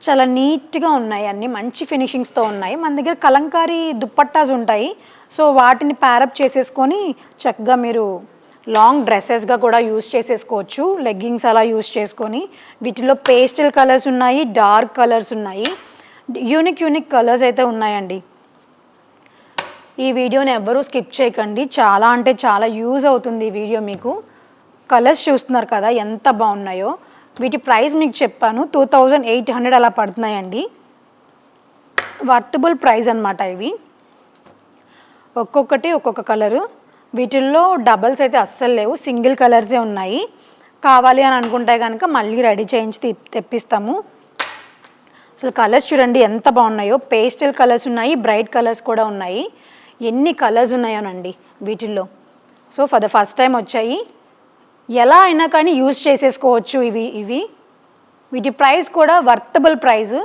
చాలా నీట్గా ఉన్నాయి, అన్నీ మంచి ఫినిషింగ్స్తో ఉన్నాయి. మన దగ్గర కలంకారీ దుప్పట్టాస్ ఉంటాయి, సో వాటిని ప్యారప్ చేసేసుకొని చక్కగా మీరు లాంగ్ డ్రెస్సెస్గా కూడా యూస్ చేసేసుకోవచ్చు. లెగ్గింగ్స్ అలా యూస్ చేసుకొని వీటిలో పేస్టల్ కలర్స్ ఉన్నాయి, డార్క్ కలర్స్ ఉన్నాయి, యూనిక్ కలర్స్ అయితే ఉన్నాయండి. ఈ వీడియోని ఎవ్వరూ స్కిప్ చేయకండి, చాలా అంటే చాలా యూజ్ అవుతుంది ఈ వీడియో మీకు. కలర్స్ చూస్తున్నారు కదా ఎంత బాగున్నాయో. వీటి ప్రైస్ మీకు చెప్పాను, 2800 అలా పడుతున్నాయండి. వర్తబుల్ ప్రైస్ అనమాట ఇవి. ఒక్కొక్కటి ఒక్కొక్క కలరు. వీటిల్లో డబల్స్ అయితే అస్సలు లేవు, సింగిల్ కలర్సే ఉన్నాయి. కావాలి అని అనుకుంటే కనుక మళ్ళీ రెడీ చేయించి తెప్పిస్తాము. అసలు కలర్స్ చూడండి ఎంత బాగున్నాయో. పేస్టల్ కలర్స్ ఉన్నాయి, బ్రైట్ కలర్స్ కూడా ఉన్నాయి. ఎన్ని కలర్స్ ఉన్నాయోనండి వీటిల్లో. So for the first time వచ్చాయి, ఎలా అయినా కానీ యూజ్ చేసేసుకోవచ్చు ఇవి. వీటి ప్రైస్ కూడా వర్తబుల్ ప్రైస్.